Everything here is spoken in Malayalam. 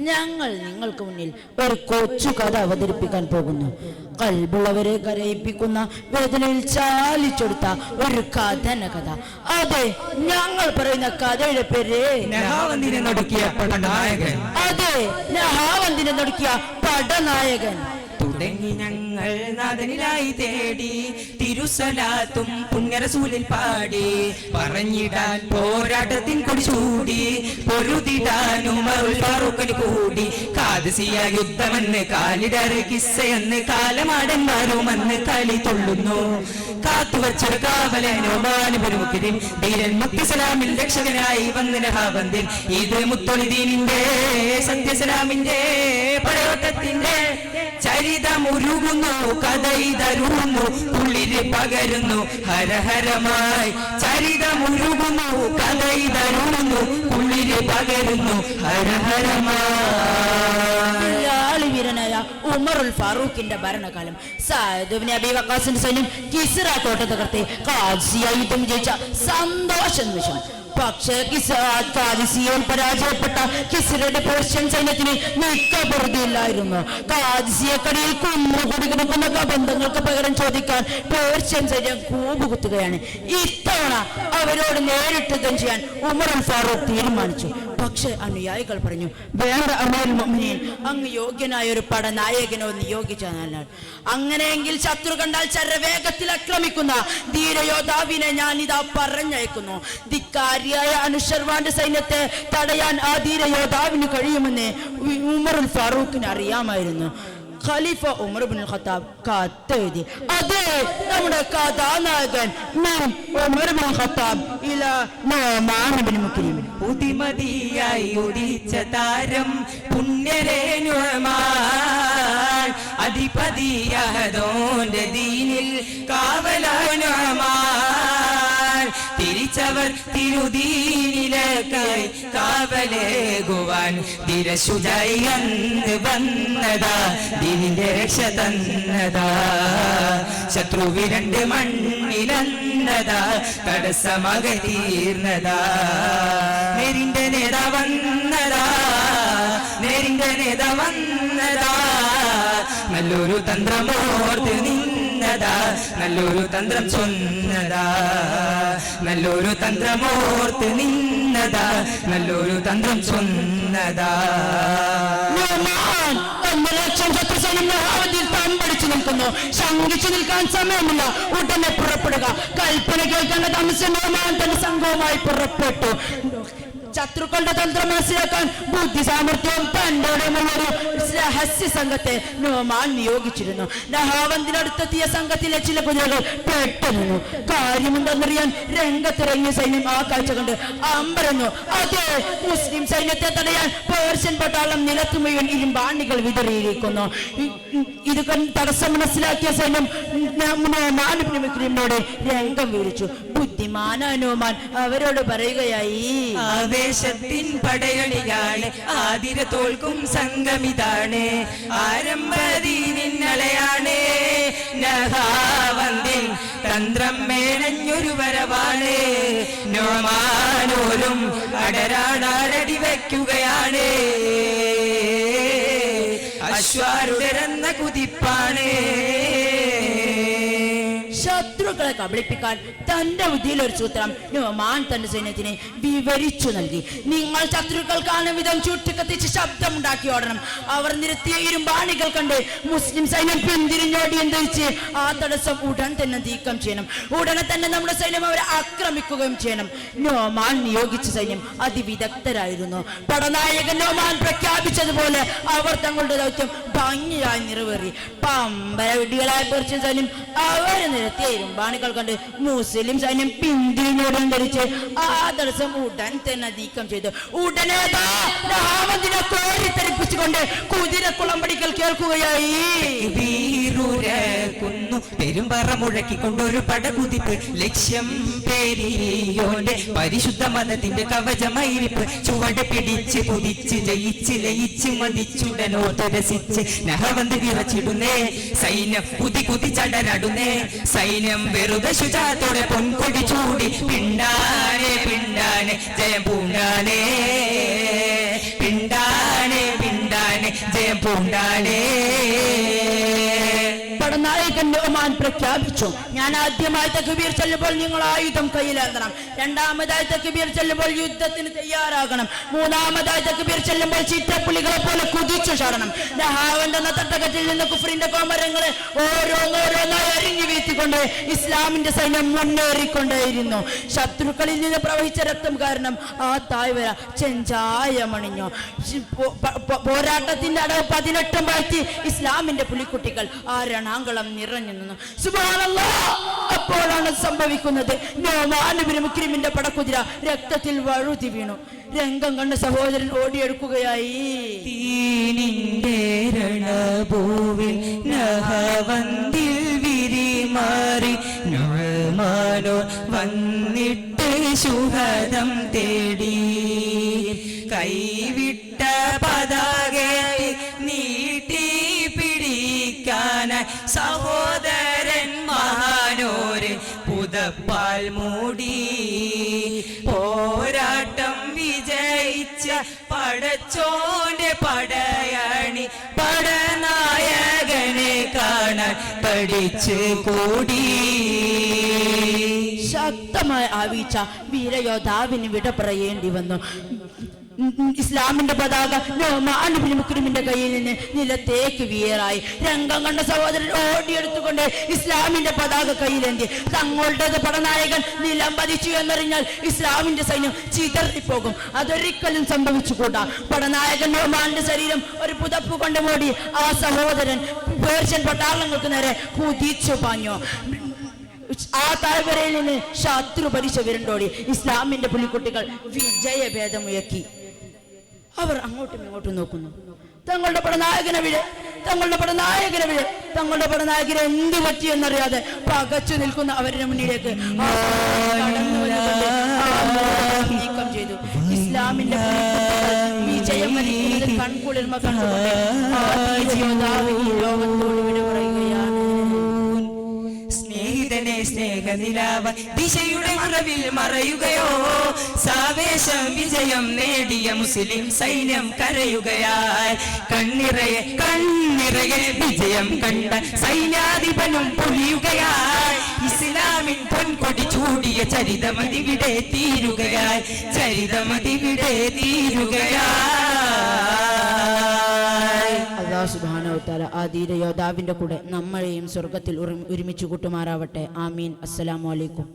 ഞങ്ങൾ നിങ്ങൾക്ക് മുന്നിൽ ഒരു കൊച്ചു കഥ അവതരിപ്പിക്കാൻ പോകുന്നു. കൽബുള്ളവരെ കരയിപ്പിക്കുന്ന വേദനയിൽ ചാലിച്ചെടുത്ത ഒരു കഥന കഥ. അതെ, ഞങ്ങൾ പറയുന്ന കഥയുടെ പേര് നഹാവന്തിനെ നടുക്കിയ പടനായകൻ. അതെ, നഹാവന്തിനെ നടുക്കിയ പടനായകൻ. തുടങ്ങി ഞങ്ങൾ നാഥനിലായി തേടി തിരുസലാത്തും പുണ്യറസൂലിൽ പാടി പറഞ്ഞിടാൻ പോരാട്ടത്തിൻ കൊടി ചൂടി പൊരുതിടാൻ ഉമറുൽ ഫാറൂഖിന് കൂടി ഖാദിസിയ യുദ്ധമെന്ന് കാലിടറി കിസ്സയെന്ന് കാലമാടന്മാരുമെന്ന് കളി തുള്ളുന്നു. കാത്തുവച്ചൊരു കാവലനോ മാനുപുരുമുഖിൻ ധീരൻ മുത്തിസലാമിൽ രക്ഷകനായി വന്ന് നഹാവന്തിൻ. ഇത് മുത്തൊളിദീനിന്റെ സത്യസലാമിന്റെ പടയോട്ടത്തിന്റെ ചരിതമുരുകുന്നു, കഥയിതരുന്നു, കുളിര് പകരുന്നു ഹരഹരമായി. ചരിതമുരുകുന്നു, കഥയിതരുന്നു, കുളിര് പകരുന്നു ഹരഹരമായി. വീരനായ ഉമറുൽ ഫാറൂഖിന്റെ ഭരണകാലം. സഅദ് ഇബ്നു അബീ വഖാസിന്റെ സൈന്യം കിസ്റ കോട്ട തകർത്ത് ഖാദിസിയ യുദ്ധം ജയിച്ച സന്തോഷ നിമിഷം. പക്ഷേ ഖാദിസിയയിൽ പരാജയപ്പെട്ട കിസ്റയുടെ പേർഷ്യൻ സൈന്യത്തിന് മിക്ക പൊറുതിയില്ലായിരുന്നു. ഖാദിസിയക്കടിയിൽ കുന്നുകൂടി കിടക്കുന്ന ബന്ധങ്ങൾക്ക് പകരം ചോദിക്കാൻ പേർഷ്യൻ സൈന്യം കൂബുകുത്തുകയാണ്. ഇത്തവണ അവരോട് നേരിട്ട് യുദ്ധം ചെയ്യാൻ ഉമറുൽ ഫാറൂഖ് തീരുമാനിച്ചു. പക്ഷെ അനുയായികൾ പറഞ്ഞു, വേണ്ട അമീറുൽ മുഅ്മിനീൻ, അങ്ങ് യോഗ്യനായ ഒരു പടനായകനോ നിയോഗിച്ചാൽ. അങ്ങനെയെങ്കിൽ ശത്രു കണ്ടാൽ ചരവേഗത്തിൽ ആക്രമിക്കുന്ന ധീരയോദ്ധാവിനെ ഞാൻ ഇതാ പറഞ്ഞയക്കുന്നു. ധിക്കാരിയായ അനുശർവാന്റെ സൈന്യത്തെ തടയാൻ ആ ധീരയോദ്ധാവിന് കഴിയുമെന്ന് ഉമറുൽ ഫാറൂഖിന് അറിയാമായിരുന്നു. ഖലീഫ ഉമർ ഇബ്നുൽ ഖത്താബ് കത്തെഴുതി. അതെ, നമ്മുടെ കഥാനായകൻ ഉമർ ഇബ്നുൽ ഖത്താബ് ഇലാ നുഅ്മാൻ ഇബ്നു മുക്രിം. പുതിമതിയായി ഉദിച്ച താരം പുണ്യരേ നുഅ്മാൻ, അധിപതിയഹദോന്റെ ദീനിൽ കാവലായ നുഅ്മാൻ. തിരിച്ചവർ തിരുദീനിലേക്കായി കാവലേകുവാൻ ധീരശുചായി അന്ന് വന്നതാ, ദീനിന്റെ രക്ഷ തന്നതാ. ശത്രു വിരണ്ട് മണ്ണിലന്നതാ, തടസ്സമകതീർന്നതാ. നേരിന്റെ നേതാ വന്നതാ, നേരിന്റെ നേതാ വന്നതാ. നല്ലൊരു തന്ത്രമോർത്ത് നിന്നതാ, നല്ലൊരു തന്ത്രം ചൊന്നതാ. നല്ലൊരു തന്ത്രമോർത്ത് നിന്നതാ, നല്ലൊരു തന്ത്രം ചൊന്നതാ. നിൽക്കുന്നു. ശങ്കിച്ചു നിൽക്കാൻ സമയമില്ല, ഉടനെ പുറപ്പെടുക. കൽപ്പന കേൾക്കേണ്ട താമസം തന്റെ സംഘവുമായി പുറപ്പെട്ടു. ശത്രുക്കളുടെ തന്ത്രം മനസ്സിലാക്കാൻ ബുദ്ധി സാമർത്ഥ്യവും തന്നോടുമുള്ളൊരു രഹസ്യ സംഘത്തെ നുഅ്മാൻ നിയോഗിച്ചിരുന്നു. നഹാവന്തിനടുത്തെത്തിയ സംഘത്തിലെ ചില കുതിരകൾ പെട്ടുനിന്നു. കാര്യമെന്തെന്നറിയാൻ രംഗത്തിറങ്ങിയ സൈന്യം ആ കാഴ്ച കണ്ട് അമ്പരന്നു. അതെ, മുസ്ലിം സൈന്യത്തെ തടയാൻ പേർഷ്യൻ പട്ടാളം നിലത്തു മുഴുവൻ ഇരുമ്പാണികൾ വിതറിയിരിക്കുന്നു. ഇത് തടസ്സം മനസ്സിലാക്കിയ സൈന്യം നുഅ്മാൻ ഇബ്നു മുക്രിമിനോട് രംഗം വിളിച്ചു. ബുദ്ധിമാനായ നുഅ്മാൻ അവരോട് പറയുകയായി, ആവേശത്തിൻ പടയണിയാണ്, ആതിര തോൽക്കും സംഗമിതാണ്, ആരംഭദീനിന്നളയാണ്. നഹാവന്തിൻ തന്ത്രം മേണഞ്ഞൊരു വരവാണ്. നുഅ്മാനോരും അടരാടാരടി വയ്ക്കുകയാണ്. അശ്വാരുടരുന്ന കുതിപ്പാണ്. ശത്രുക്കളെ കബളിപ്പിക്കാൻ തന്റെ ബുദ്ധിയിൽ ഒരു സൂത്രം നുഅ്മാൻ തന്റെ സൈന്യത്തിനെ വിവരിച്ചു നൽകി. നിങ്ങൾ ശത്രുക്കൾ കാണും വിധം ചുട്ടിക്കത്തിച്ച് ശബ്ദമുണ്ടാക്കി ഓടണം. അവർ നിരത്തിയ ഇരുമ്പാണികൾ കണ്ട് മുസ്ലിം സൈന്യം പിന്തിരിഞ്ഞോടിയും ധരിച്ച് ആ തടസ്സം ഉടൻ തന്നെ നീക്കം ചെയ്യണം. ഉടനെ തന്നെ നമ്മുടെ സൈന്യം അവരെ ആക്രമിക്കുകയും ചെയ്യണം. നുഅ്മാൻ നിയോഗിച്ച സൈന്യം അതിവിദഗ്ധരായിരുന്നു. പടനായകൻ നുഅ്മാൻ പ്രഖ്യാപിച്ചതുപോലെ അവർ തങ്ങളുടെ ദൗത്യം ഭംഗിയായി നിറവേറി. പമ്പര വിഡ്ഢികളായ പേർഷ്യൻ സൈന്യം അവരെ നിരത്തിയ ഇരുമ്പാണികൾ കണ്ട് മുസ്ലിം സൈന്യം പിന്തിരിഞ്ഞോടും ധരിച്ച് ആ തടസ്സം ഉടൻ തന്നെ നീക്കം ചെയ്തു. ഉടനെ കോരിത്തെറിപ്പിച്ച് വിളിച്ചുകൊണ്ട് കുതിരക്കുളമ്പടിക്കൽ കേൾക്കുകയായി. വീറുരക്കുന്നു പെരുമ്പറ മുഴക്കിക്കൊണ്ടൊരു പടകുതിപ്പ്, ലക്ഷ്യം പേരിയോന്റെ പരിശുദ്ധ മതത്തിന്റെ കവചമയിരിപ്പ്, ചുവട് പിടിച്ച് കുതിച്ച് ജയിച്ച് ലയിച്ച് മതിച്ചുടനോട്ട് രസിച്ച് നഹവന്ത് വിറച്ചിടുന്നേ, സൈന്യം കുതി കുതി ചടരടുന്നേ, സൈന്യം വെറുതെ ശുചാത്തോടെ പൊൻകൊടി ചൂടി പിണ്ടാനെ പിണ്ടാനെ ജയം പൂണ്ടാനേ, പിണ്ടാനെ പിണ്ടാനെ ജയം പൂണ്ടാനേ. പടനായകൻ ഒമാൻ പ്രഖ്യാപിച്ചു, ഞാൻ ആദ്യമായി തക്ബീർ ചൊല്ലുമ്പോൾ നിങ്ങൾ ആയുധം കയ്യിലേന്തണം, രണ്ടാമതായി തക്ബീർ ചൊല്ലുമ്പോൾ യുദ്ധത്തിന് തയ്യാറാകണം, മൂന്നാമതായി തക്ബീർ ചൊല്ലുമ്പോൾ ചിറ്റപ്പുലികളെ പോലെ കുതിച്ചു ചാടണം. നഹാവന്റെ തട്ടകത്തിൽ നിന്ന് കുഫ്രിന്റെ കോമരങ്ങളെ ഓരോന്നോരോന്നായി അരിഞ്ഞു വീഴ്ത്തിക്കൊണ്ട് ഇസ്ലാമിന്റെ സൈന്യം മുന്നേറിക്കൊണ്ടേയിരുന്നു. ശത്രുക്കളിൽ നിന്ന് പ്രവഹിച്ച രക്തം കാരണം ആ താഴ്വര ചെഞ്ചായമണിഞ്ഞു. പോരാട്ടത്തിന്റെ അടവ് 18 വാഴ്ത്തി ഇസ്ലാമിന്റെ പുലിക്കുട്ടികൾ ആ രണാങ്കളം നിറഞ്ഞു നിന്നു. സുബ്ഹാനല്ലാഹ്, അപ്പോഴാണ് സംഭവിക്കുന്നത്. നോമാൻ ഇബ്നു മുക്രിമിന്റെ പടക്കുതിര രക്തത്തിൽ വഴുതി വീണു. രംഗം കണ്ട സഹോദരൻ ഓടിയെടുക്കുകയായി. തീനിന്റെ രണഭൂവിൽ നഹവന്തിൽ വിരിമാറി നുഴമാനോ വന്നിട്ട് ശുഹദം തേടി, കൈവിട്ട പതാകയെ നീട്ടി പിടിക്കാനായി സഹോദരൻ മഹാനോര് പുതപ്പാൽ മൂടി, പോരാട്ടം വിജയിച്ച പടച്ചോന്റെ പടയണി പടനായകനെ കാണാൻ പഠിച്ചു കൂടി. ശക്തമായ ആ വീഴ്ച വീരയോദ്ധാവിന് വിട പറയേണ്ടി വന്നു. ഇസ്ലാമിന്റെ പതാക നോമാൻ ഇബ്നു മുക്രിമിന്റെ കയ്യിൽ നിന്ന് നിലത്തേക്ക് വീറായി. രംഗം കണ്ട സഹോദരൻ ഓടിയെടുത്തുകൊണ്ട് ഇസ്ലാമിന്റെ പതാക കയ്യിലേന്തി. തങ്ങളുടേത് പടനായകൻ നിലം പതിച്ചു എന്നറിഞ്ഞാൽ ഇസ്ലാമിന്റെ സൈന്യം ചിതറിപ്പോകും. അതൊരിക്കലും സംഭവിച്ചുകൂടാ. പടനായകൻ നോമാന്റെ ശരീരം ഒരു പുതപ്പ് കൊണ്ട് മൂടി ആ സഹോദരൻ പേർഷ്യൻ പട്ടാളങ്ങൾക്ക് നേരെ കുതിച്ചു പാഞ്ഞു. ആ താഴ്വരയിൽ നിന്ന് ശത്രു പരിശ വിരണ്ടോടി. ഇസ്ലാമിന്റെ പുലിക്കുട്ടികൾ വിജയഭേദമുയക്കി. അവർ അങ്ങോട്ടും ഇങ്ങോട്ടും നോക്കുന്നു. തങ്ങളുടെ പടനായകനെ വിട്, തങ്ങളുടെ പടനായകനെ വിട്. തങ്ങളുടെ പടനായകനെ എന്ത് പറ്റിയെന്നറിയാതെ പകച്ചു നിൽക്കുന്ന അവരുടെ മുന്നിലേക്ക് നീക്കം ചെയ്തു. ഇസ്ലാമിന്റെ വിജയം വരിക്കുന്നത് കൺകുളിർമ കണ്ടുകൊണ്ട് ലോകത്തോട് വിട പറയുകയാണ്. സ്നേഹനിലാവ ദിശയുടെ മറവിൽ മറയുകയോ, സാവേശം വിജയം നേടിയ മുസ്ലിം സൈന്യം കരയുകയായി. കണ്ണിറയെ കണ്ണിറയെ വിജയം കണ്ട സൈന്യാധിപനും പൊലിയുകയായി. ഇസ്ലാമിൻ പൊൻകൊടി ചൂടിയ ചരിതമതിവിടെ തീരുകയായി, ചരിതമതിവിടെ തീരുകയായി. അല്ലാഹു സുബ്ഹാനഹു വ തആല ആ ധീരയോദ്ധാവിന്റെ കൂടെ നമ്മളെയും സ്വർഗ്ഗത്തിൽ ഒരുമിച്ച് കൂട്ടുമാറാവട്ടെ. ആമീൻ. അസ്സലാമു അലൈക്കും.